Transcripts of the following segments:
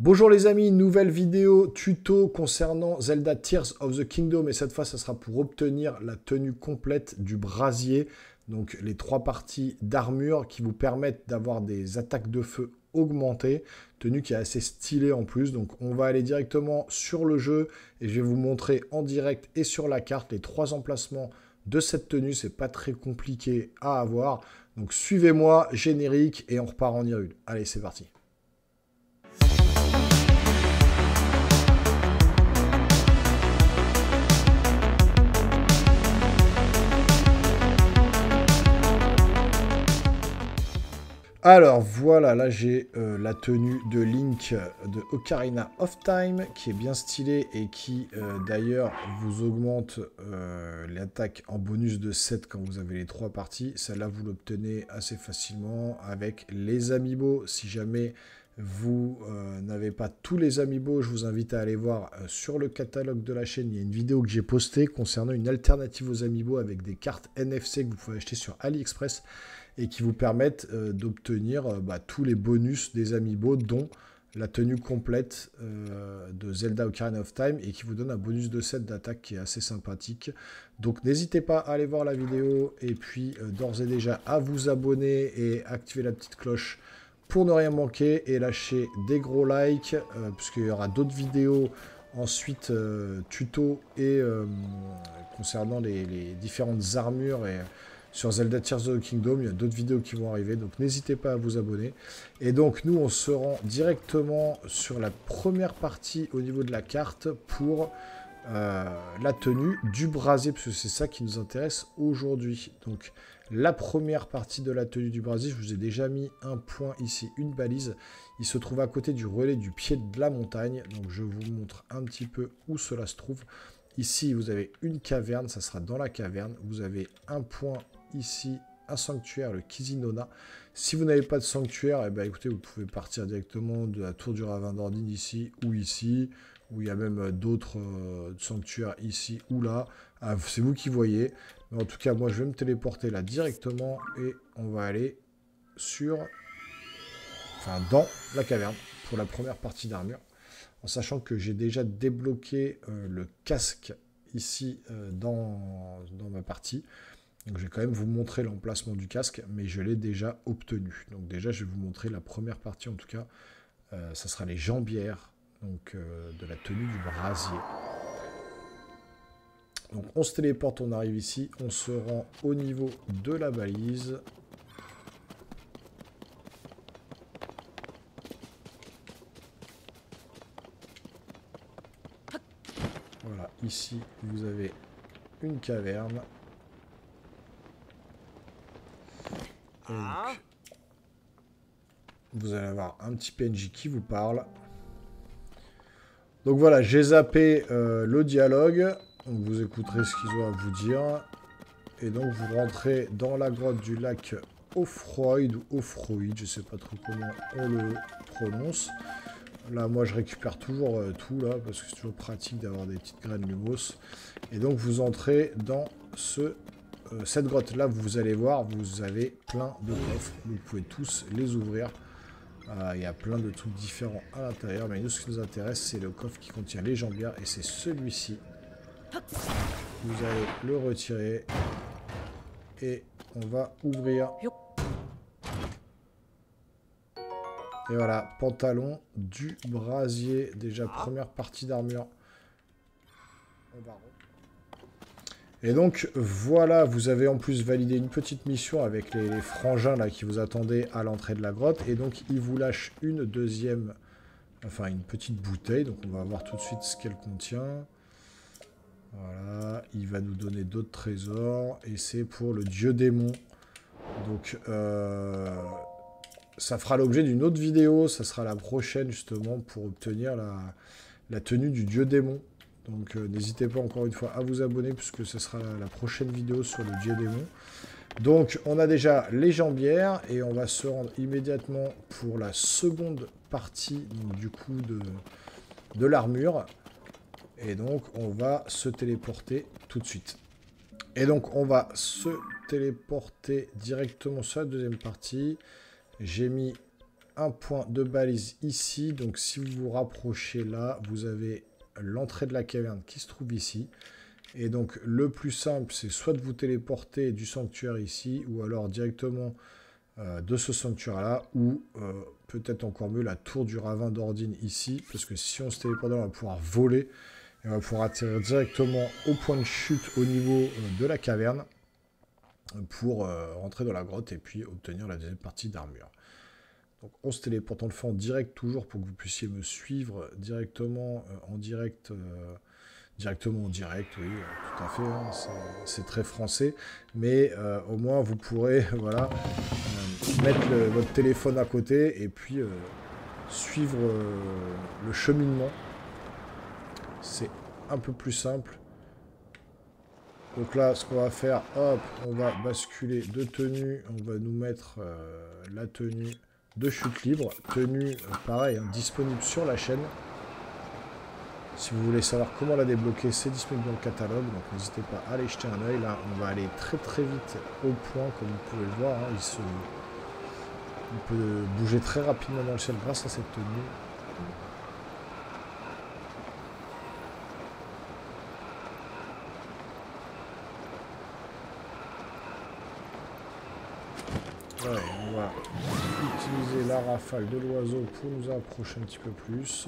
Bonjour les amis, nouvelle vidéo tuto concernant Zelda Tears of the Kingdom et cette fois ça sera pour obtenir la tenue complète du brasier, donc les 3 parties d'armure qui vous permettent d'avoir des attaques de feu augmentées, tenue qui est assez stylée en plus. Donc on va aller directement sur le jeu et je vais vous montrer en direct et sur la carte les 3 emplacements de cette tenue, c'est pas très compliqué à avoir. Donc suivez-moi, générique et on repart en Hyrule. Allez, c'est parti. Alors voilà, là j'ai la tenue de Link de Ocarina of Time qui est bien stylée et qui d'ailleurs vous augmente l'attaque en bonus de 7 quand vous avez les 3 parties. Celle-là vous l'obtenez assez facilement avec les amiibo. Si jamais vous n'avez pas tous les amiibo, je vous invite à aller voir sur le catalogue de la chaîne. Il y a une vidéo que j'ai postée concernant une alternative aux amiibo avec des cartes NFC que vous pouvez acheter sur AliExpress et qui vous permettent d'obtenir tous les bonus des amiibo, dont la tenue complète de Zelda Ocarina of Time, et qui vous donne un bonus de 7 d'attaque qui est assez sympathique. Donc n'hésitez pas à aller voir la vidéo, et puis d'ores et déjà à vous abonner et activer la petite cloche pour ne rien manquer, et lâcher des gros likes, puisqu'il y aura d'autres vidéos ensuite tuto et concernant les différentes armures et sur Zelda Tears of the Kingdom, il y a d'autres vidéos qui vont arriver, donc n'hésitez pas à vous abonner. Et donc nous, on se rend directement sur la première partie au niveau de la carte pour la tenue du brasier, parce que c'est ça qui nous intéresse aujourd'hui. Donc la première partie de la tenue du brasier, je vous ai déjà mis un point ici, une balise. Il se trouve à côté du relais du pied de la montagne, donc je vous montre un petit peu où cela se trouve. Ici, vous avez une caverne, ça sera dans la caverne. Vous avez un point ici, un sanctuaire, le Kizinona. Si vous n'avez pas de sanctuaire, eh ben, écoutez, vous pouvez partir directement de la tour du ravin d'Ordine ici, ou il y a même d'autres sanctuaires ici ou là. Ah, c'est vous qui voyez. Mais en tout cas, moi, je vais me téléporter là directement et on va aller dans la caverne pour la première partie d'armure. En sachant que j'ai déjà débloqué le casque ici dans ma partie. Donc je vais quand même vous montrer l'emplacement du casque, mais je l'ai déjà obtenu. Donc déjà, je vais vous montrer la première partie, en tout cas. Ça sera les jambières donc, de la tenue du brasier. Donc on se téléporte, on arrive ici, on se rend au niveau de la balise. Voilà, ici, vous avez une caverne. Donc, vous allez avoir un petit PNJ qui vous parle. Donc voilà, j'ai zappé le dialogue. Donc vous écouterez ce qu'ils ont à vous dire. Et donc vous rentrez dans la grotte du lac Offroyd ou Offroyd, je sais pas trop comment on le prononce. Là, moi, je récupère toujours tout, là, parce que c'est toujours pratique d'avoir des petites graines lumos. Et donc, vous entrez dans cette grotte-là, vous allez voir, vous avez plein de coffres. Vous pouvez tous les ouvrir. Il y a plein de trucs différents à l'intérieur. Mais nous, ce qui nous intéresse, c'est le coffre qui contient les jambières. Et c'est celui-ci. Vous allez le retirer. Et on va ouvrir. Et voilà, pantalon du brasier. Déjà, première partie d'armure. Et donc, voilà, vous avez en plus validé une petite mission avec les frangins là qui vous attendaient à l'entrée de la grotte. Et donc, ils vous lâchent une petite bouteille. Donc, on va voir tout de suite ce qu'elle contient. Voilà, il va nous donner d'autres trésors. Et c'est pour le dieu démon. Donc, ça fera l'objet d'une autre vidéo, ça sera la prochaine justement pour obtenir la tenue du dieu démon. Donc n'hésitez pas encore une fois à vous abonner puisque ce sera la prochaine vidéo sur le dieu démon. Donc on a déjà les jambières et on va se rendre immédiatement pour la seconde partie donc, du coup de l'armure. Et donc on va se téléporter tout de suite. Et donc on va se téléporter directement sur la deuxième partie. J'ai mis un point de balise ici. Donc si vous vous rapprochez là, vous avez l'entrée de la caverne qui se trouve ici. Et donc le plus simple, c'est soit de vous téléporter du sanctuaire ici, ou alors directement de ce sanctuaire-là, ou peut-être encore mieux la tour du ravin d'Ordine ici, parce que si on se téléporte là, on va pouvoir voler, et on va pouvoir atterrir directement au point de chute au niveau de la caverne, pour rentrer dans la grotte et puis obtenir la deuxième partie d'armure. Donc on se téléporte, on le fait en direct toujours pour que vous puissiez me suivre directement en direct, directement en direct, oui, tout à fait, hein, c'est très français, mais au moins vous pourrez voilà, mettre votre téléphone à côté et puis suivre le cheminement. C'est un peu plus simple. Donc là, ce qu'on va faire, hop, on va basculer de tenue, on va nous mettre la tenue de chute libre. Tenue, pareil, hein, disponible sur la chaîne. Si vous voulez savoir comment la débloquer, c'est disponible dans le catalogue, donc n'hésitez pas à aller jeter un oeil. Là, on va aller très très vite au point, comme vous pouvez le voir. Hein, on peut bouger très rapidement dans le ciel grâce à cette tenue. Ouais, on va utiliser la rafale de l'oiseau pour nous approcher un petit peu plus.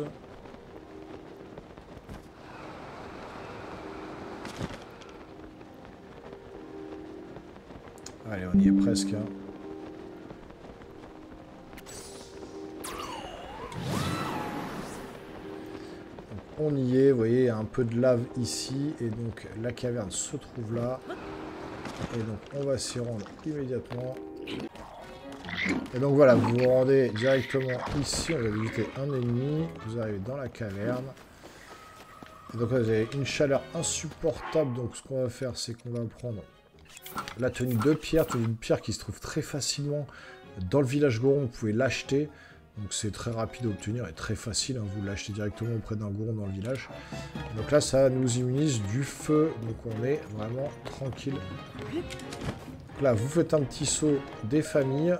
Allez, on y est presque. Hein. Donc, on y est, vous voyez, il y a un peu de lave ici. Et donc la caverne se trouve là. Et donc on va s'y rendre immédiatement. Et donc voilà, vous vous rendez directement ici, on va visiter un ennemi, vous arrivez dans la caverne. Et donc là, vous avez une chaleur insupportable, donc ce qu'on va faire, c'est qu'on va prendre la tenue de pierre qui se trouve très facilement dans le village Goron, vous pouvez l'acheter. Donc c'est très rapide à obtenir et très facile, hein, vous l'achetez directement auprès d'un Goron dans le village. Donc là, ça nous immunise du feu, donc on est vraiment tranquille. Donc là, vous faites un petit saut des familles.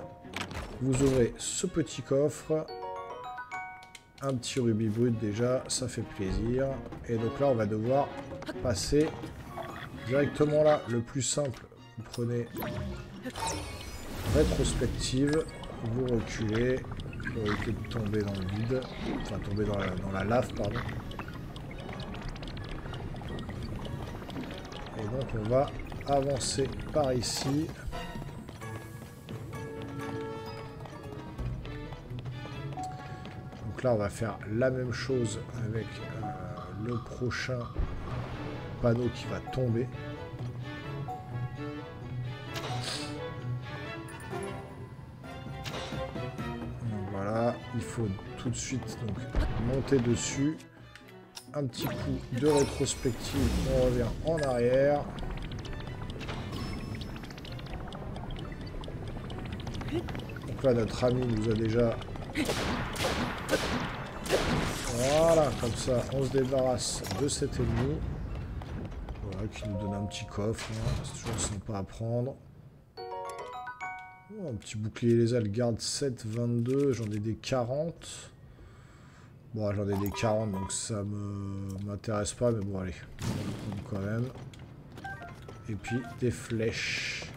Vous ouvrez ce petit coffre. Un petit rubis brut déjà, ça fait plaisir. Et donc là, on va devoir passer directement là. Le plus simple, vous prenez rétrospective, vous reculez pour éviter de tomber dans le vide. Enfin, tomber dans la lave, pardon. Et donc, on va avancer par ici. Donc là, on va faire la même chose avec le prochain panneau qui va tomber. Donc voilà, il faut tout de suite donc, monter dessus. Un petit coup de rétrospective, on revient en arrière. Donc là, notre ami nous a déjà... Voilà, comme ça, on se débarrasse de cet ennemi. Voilà, qui nous donne un petit coffre. Hein. C'est toujours sympa à prendre. Oh, un petit bouclier lézard, garde 7, 22. J'en ai des 40. Bon, j'en ai des 40, donc ça m'intéresse pas. Mais bon, allez, on va prendre quand même. Et puis, des flèches.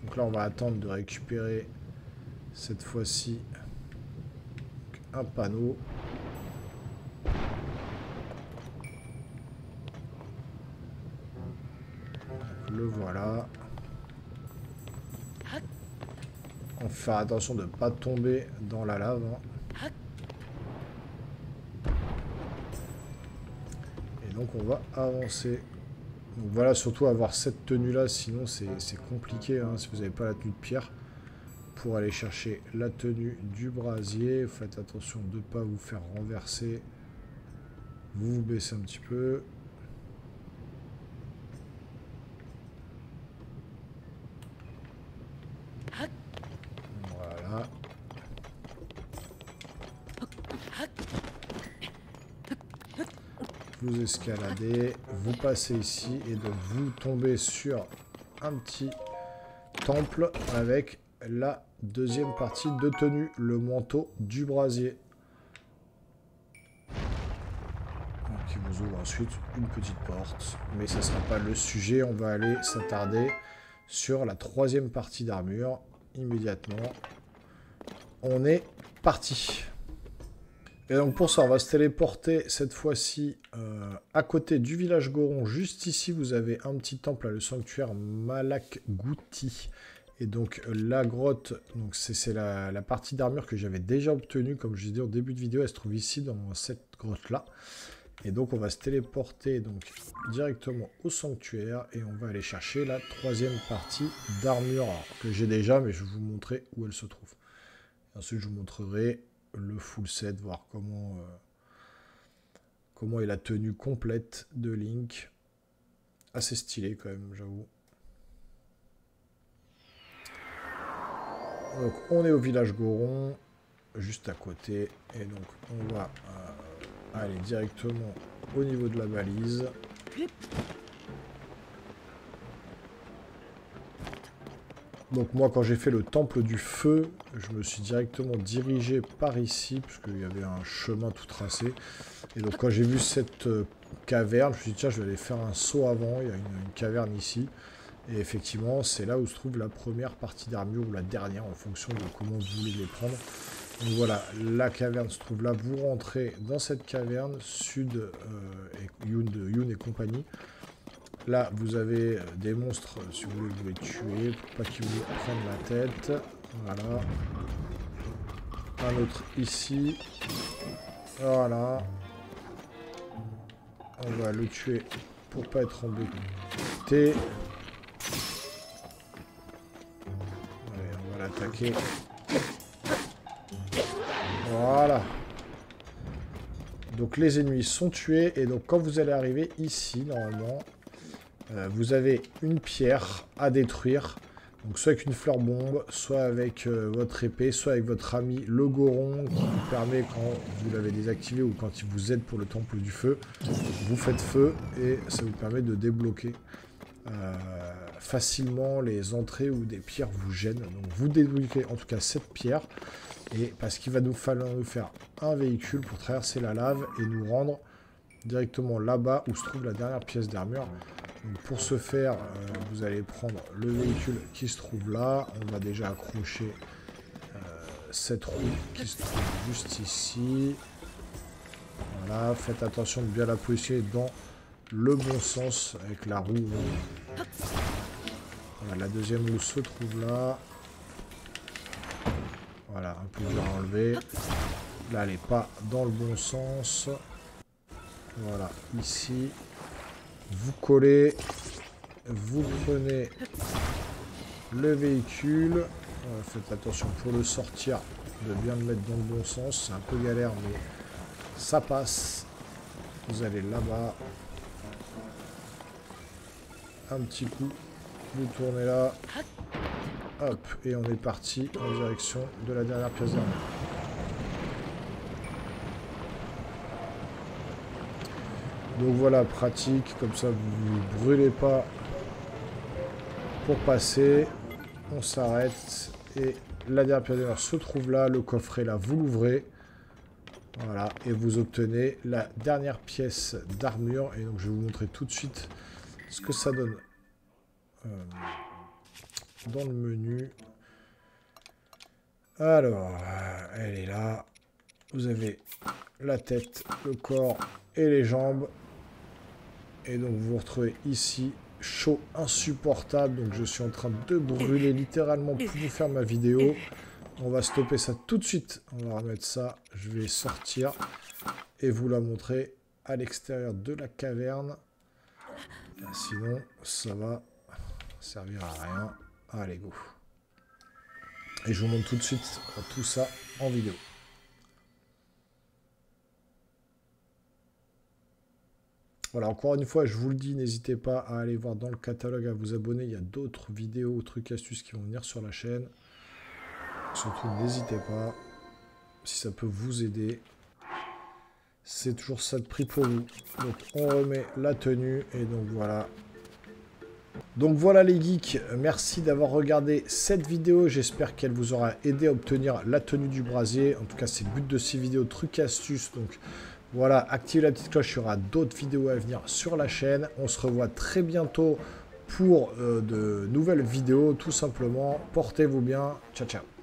Donc là, on va attendre de récupérer cette fois-ci un panneau. Le voilà. On fait attention de ne pas tomber dans la lave. Hein. Et donc on va avancer. Donc voilà, surtout avoir cette tenue là, sinon c'est compliqué hein, si vous n'avez pas la tenue de pierre. Pour aller chercher la tenue du brasier, faites attention de ne pas vous faire renverser. Vous vous baissez un petit peu. Voilà. Vous escaladez, vous passez ici et donc vous tombez sur un petit temple avec la deuxième partie de tenue, le manteau du brasier. Qui vous ouvre ensuite une petite porte, mais ça ne sera pas le sujet. On va aller s'attarder sur la troisième partie d'armure immédiatement. On est parti. Et donc pour ça, on va se téléporter cette fois-ci à côté du village Goron. Juste ici, vous avez un petit temple, le sanctuaire Malakgouti. Et donc la grotte, donc c'est la partie d'armure que j'avais déjà obtenue, comme je disais au début de vidéo, elle se trouve ici dans cette grotte-là. Et donc on va se téléporter donc directement au sanctuaire et on va aller chercher la troisième partie d'armure que j'ai déjà, mais je vais vous montrer où elle se trouve. Et ensuite je vous montrerai le full set, voir comment est la tenue complète de Link. Assez stylé quand même, j'avoue. Donc on est au village Goron, juste à côté, et donc on va aller directement au niveau de la balise. Donc moi quand j'ai fait le temple du feu, je me suis directement dirigé par ici, puisqu'il y avait un chemin tout tracé. Et donc quand j'ai vu cette caverne, je me suis dit tiens je vais aller faire un saut avant, il y a une caverne ici. Et effectivement c'est là où se trouve la première partie d'armure, ou la dernière en fonction de comment vous voulez les prendre. Donc voilà, la caverne se trouve là, vous rentrez dans cette caverne, Sud et Youn et compagnie. Là, vous avez des monstres, si vous voulez les tuer, pour pas qu'ils vous prennent la tête. Voilà. Un autre ici. Voilà. On va le tuer pour pas être embêté. Allez, on va l'attaquer. Voilà. Donc les ennemis sont tués. Et donc quand vous allez arriver ici, normalement, vous avez une pierre à détruire. Donc soit avec une fleur bombe, soit avec votre épée, soit avec votre ami le Goron, qui vous permet, quand vous l'avez désactivé ou quand il vous aide pour le temple du feu, vous faites feu et ça vous permet de débloquer facilement les entrées où des pierres vous gênent. Donc vous débloquez en tout cas cette pierre. Et parce qu'il va nous falloir nous faire un véhicule pour traverser la lave et nous rendre directement là-bas où se trouve la dernière pièce d'armure. Pour ce faire, vous allez prendre le véhicule qui se trouve là. On va déjà accrocher cette roue qui se trouve juste ici. Voilà, faites attention de bien la positionner dans le bon sens avec la roue. Voilà, la deuxième roue se trouve là. Voilà, un peu dur à enlever. Là, elle n'est pas dans le bon sens. Voilà, ici. Vous collez. Vous prenez le véhicule. Faites attention pour le sortir, de bien le mettre dans le bon sens. C'est un peu galère, mais ça passe. Vous allez là-bas. Un petit coup. Vous tournez là. Hop, et on est parti en direction de la dernière pièce d'armure. Donc voilà, pratique, comme ça vous ne brûlez pas pour passer. On s'arrête et la dernière pièce d'armure se trouve là, le coffret là, vous l'ouvrez. Voilà, et vous obtenez la dernière pièce d'armure. Et donc je vais vous montrer tout de suite ce que ça donne dans le menu. Alors, elle est là. Vous avez la tête, le corps et les jambes. Et donc vous vous retrouvez ici, chaud, insupportable. Donc je suis en train de brûler littéralement pour vous faire ma vidéo. On va stopper ça tout de suite. On va remettre ça. Je vais sortir et vous la montrer à l'extérieur de la caverne. Sinon, ça va servir à rien. Allez, go. Et je vous montre tout de suite tout ça en vidéo. Voilà, encore une fois, je vous le dis, n'hésitez pas à aller voir dans le catalogue, à vous abonner. Il y a d'autres vidéos, trucs, astuces qui vont venir sur la chaîne. Surtout, n'hésitez pas, si ça peut vous aider. C'est toujours ça de prix pour vous. Donc, on remet la tenue. Et donc, voilà. Donc voilà les geeks, merci d'avoir regardé cette vidéo, j'espère qu'elle vous aura aidé à obtenir la tenue du brasier. En tout cas c'est le but de ces vidéos, trucs et astuces. Donc voilà, activez la petite cloche, il y aura d'autres vidéos à venir sur la chaîne. On se revoit très bientôt pour de nouvelles vidéos, tout simplement. Portez-vous bien, ciao ciao.